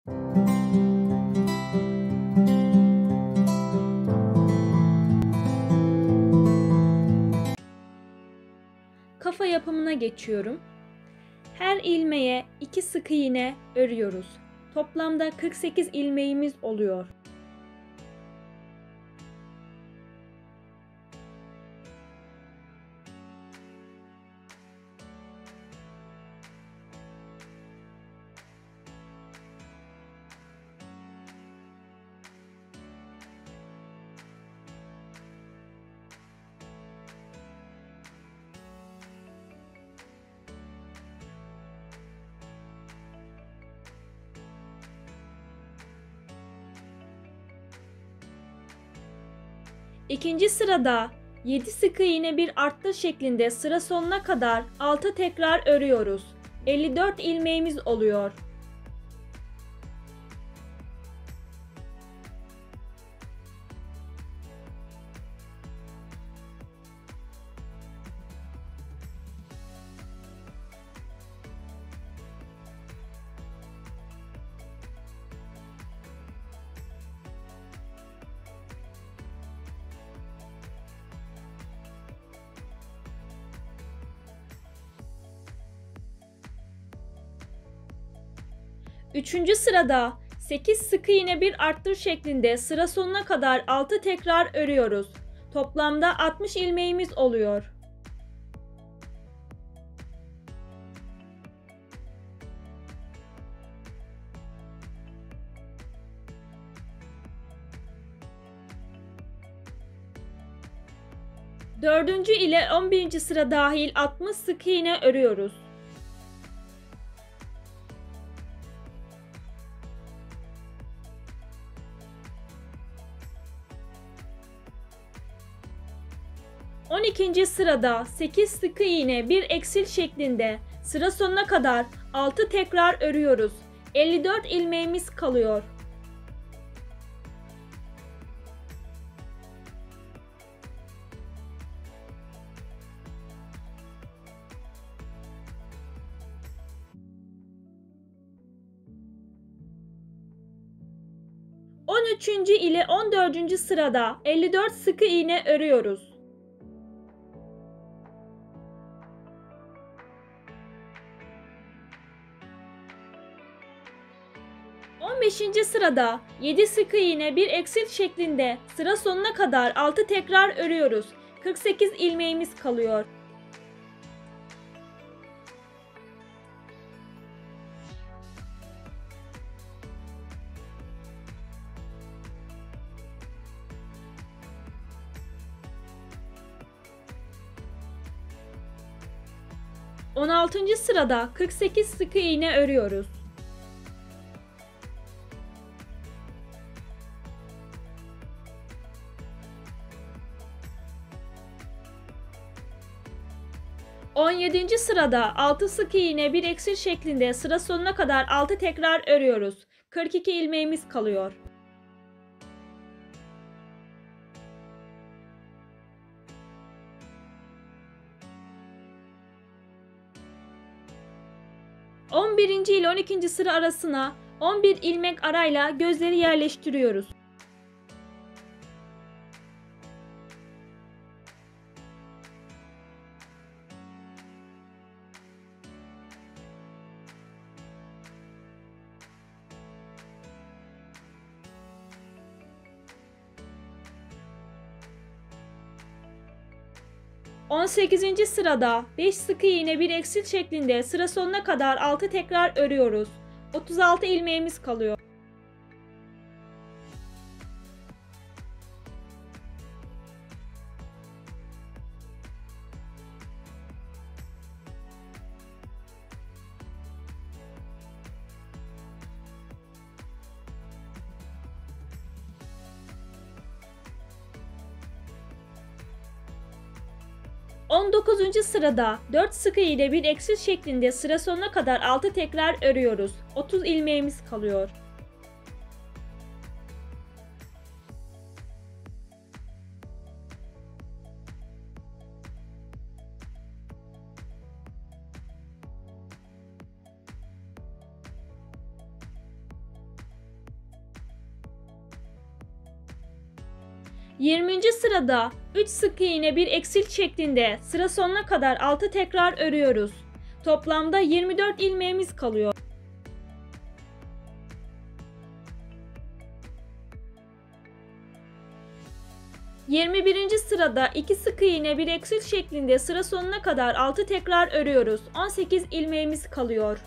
Kafa yapımına geçiyorum. Her ilmeğe 2 sık iğne örüyoruz. Toplamda 48 ilmeğimiz oluyor. İkinci sırada 7 sık iğne bir arttır şeklinde sıra sonuna kadar 6 tekrar örüyoruz. 54 ilmeğimiz oluyor. Üçüncü sırada 8 sık iğne bir arttır şeklinde sıra sonuna kadar 6 tekrar örüyoruz. Toplamda 60 ilmeğimiz oluyor. Dördüncü ile 11. sıra dahil 60 sık iğne örüyoruz. On ikinci sırada 8 sık iğne bir eksil şeklinde sıra sonuna kadar 6 tekrar örüyoruz. 54 ilmeğimiz kalıyor. On üçüncü ile 14. sırada 54 sık iğne örüyoruz. 15. sırada 7 sık iğne bir eksil şeklinde sıra sonuna kadar 6 tekrar örüyoruz. 48 ilmeğimiz kalıyor. On altıncı sırada 48 sık iğne örüyoruz. 17. sırada 6 sık iğne bir eksil şeklinde sıra sonuna kadar 6 tekrar örüyoruz. 42 ilmeğimiz kalıyor. On birinci ile 12. sıra arasına 11 ilmek arayla gözleri yerleştiriyoruz. On sekizinci sırada 5 sık iğne bir eksil şeklinde sıra sonuna kadar 6 tekrar örüyoruz. 36 ilmeğimiz kalıyor. On dokuzuncu sırada 4 sık iğne bir eksil şeklinde sıra sonuna kadar 6 tekrar örüyoruz. 30 ilmeğimiz kalıyor. 20. sırada 3 sık iğne bir eksil şeklinde sıra sonuna kadar 6 tekrar örüyoruz. Toplamda 24 ilmeğimiz kalıyor. ...21. sırada 2 sık iğne bir eksil şeklinde sıra sonuna kadar 6 tekrar örüyoruz. 18 ilmeğimiz kalıyor.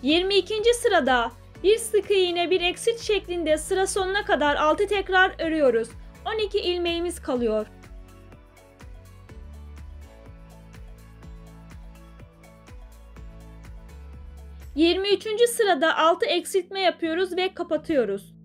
22. sırada bir sık iğne bir eksil şeklinde sıra sonuna kadar 6 tekrar örüyoruz. 12 ilmeğimiz kalıyor. 23. sırada 6 eksiltme yapıyoruz ve kapatıyoruz.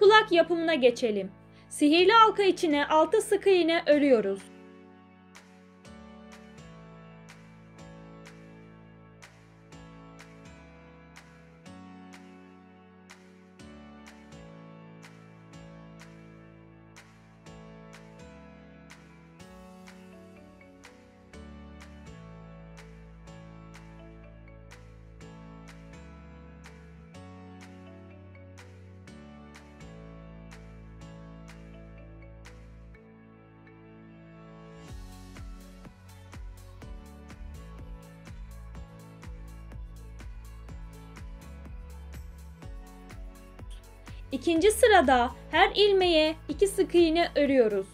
Kulak yapımına geçelim. Sihirli halka içine 6 sık iğne örüyoruz. İkinci sırada her ilmeğe 2 sık iğne örüyoruz.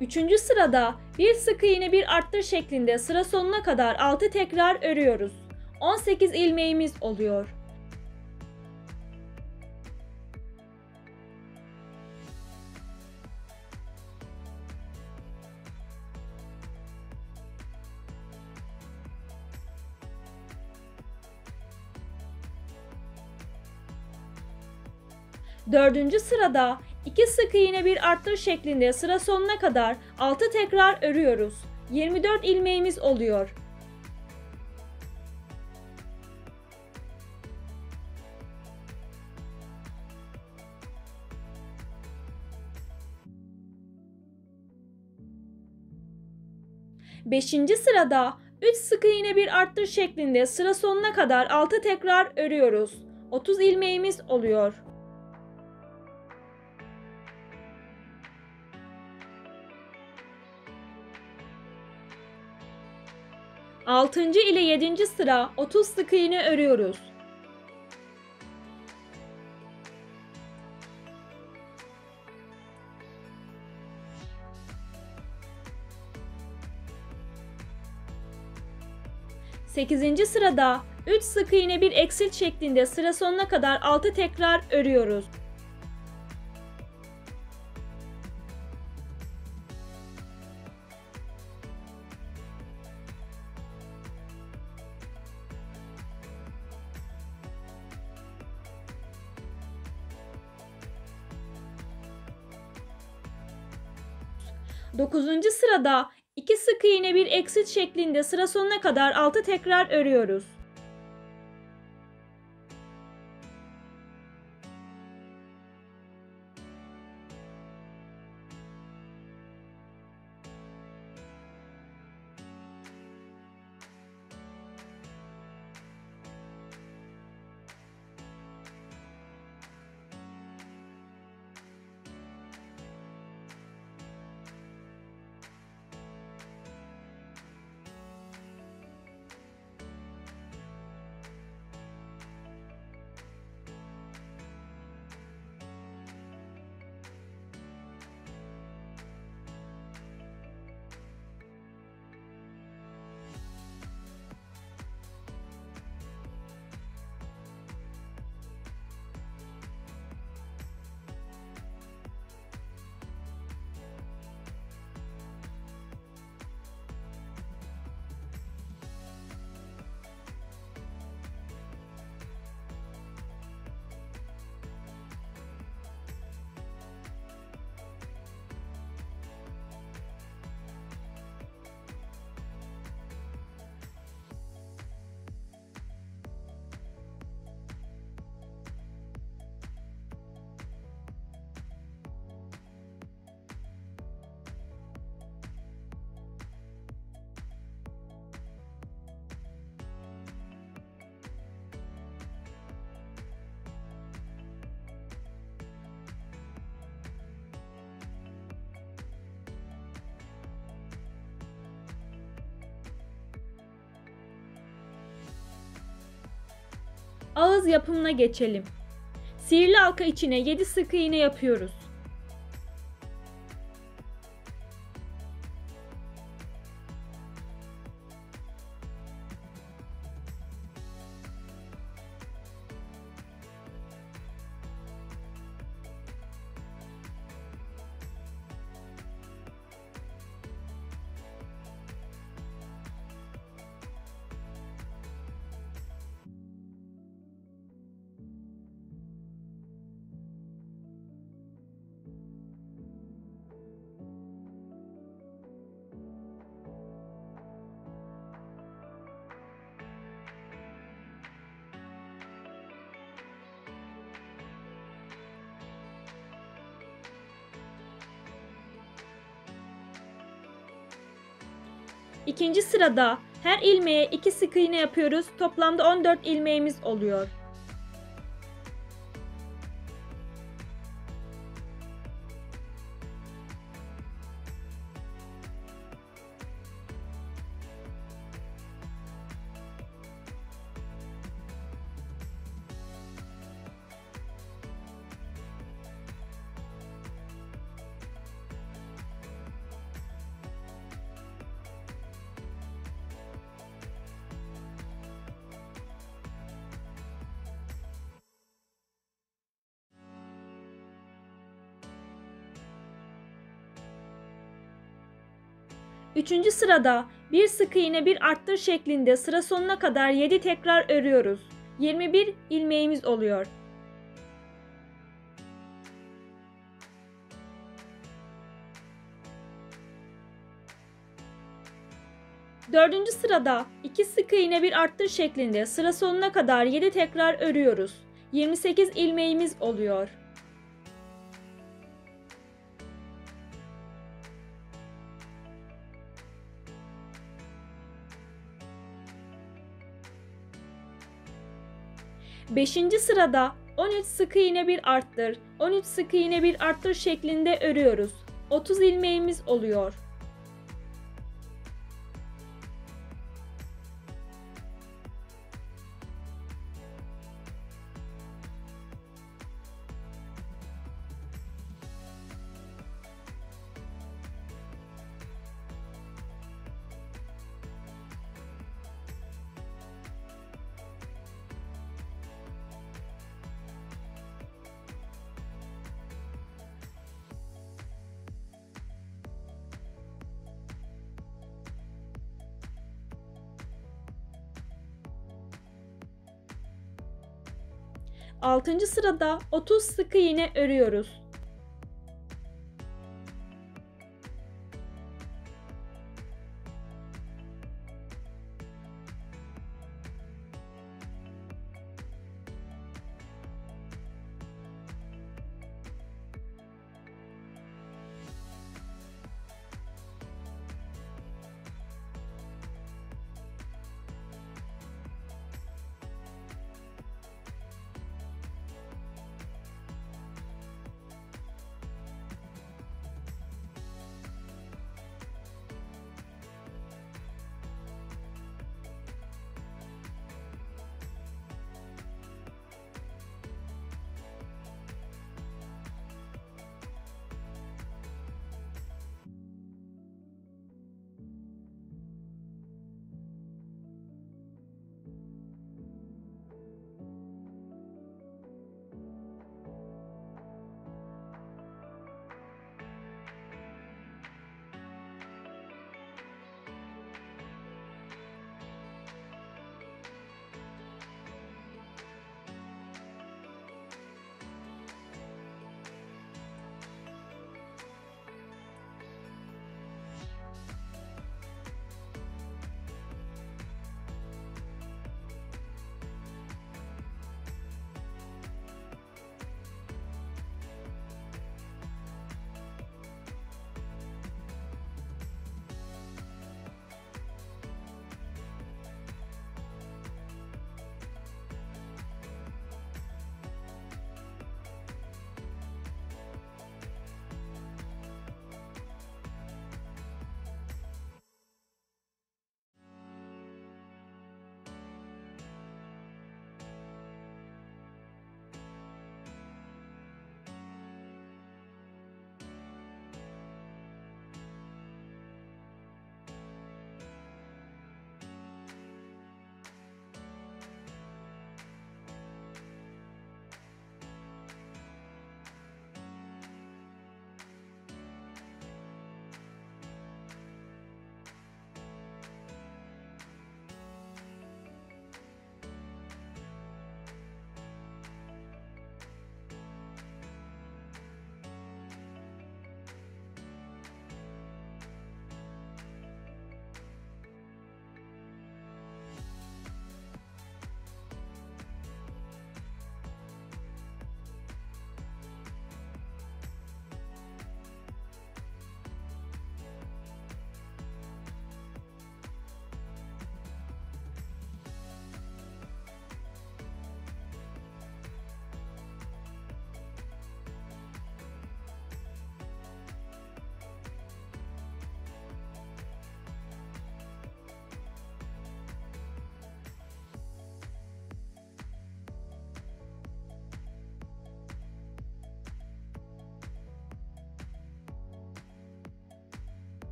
Üçüncü sırada bir sık iğne bir arttır şeklinde sıra sonuna kadar 6 tekrar örüyoruz. 18 ilmeğimiz oluyor. Dördüncü sırada 2 sık iğne bir arttır şeklinde sıra sonuna kadar 6 tekrar örüyoruz. 24 ilmeğimiz oluyor. Beşinci sırada 3 sık iğne bir arttır şeklinde sıra sonuna kadar 6 tekrar örüyoruz. 30 ilmeğimiz oluyor. 6. ile 7. sıra 30 sık iğne örüyoruz. Sekizinci sırada 3 sık iğne bir eksil şeklinde sıra sonuna kadar 6 tekrar örüyoruz. Dokuzuncu sırada 2 sık iğne bir eksil şeklinde sıra sonuna kadar 6 tekrar örüyoruz. Ağız yapımına geçelim. Sihirli halka içine 7 sık iğne yapıyoruz. İkinci sırada her ilmeğe 2 sık iğne yapıyoruz. Toplamda 14 ilmeğimiz oluyor. Üçüncü sırada bir sık iğne bir arttır şeklinde sıra sonuna kadar 7 tekrar örüyoruz. 21 ilmeğimiz oluyor. Dördüncü sırada 2 sık iğne bir arttır şeklinde sıra sonuna kadar 7 tekrar örüyoruz. 28 ilmeğimiz oluyor. Beşinci sırada 13 sık iğne bir arttır, 13 sık iğne bir arttır şeklinde örüyoruz. 30 ilmeğimiz oluyor. Altıncı sırada 30 sık iğne örüyoruz.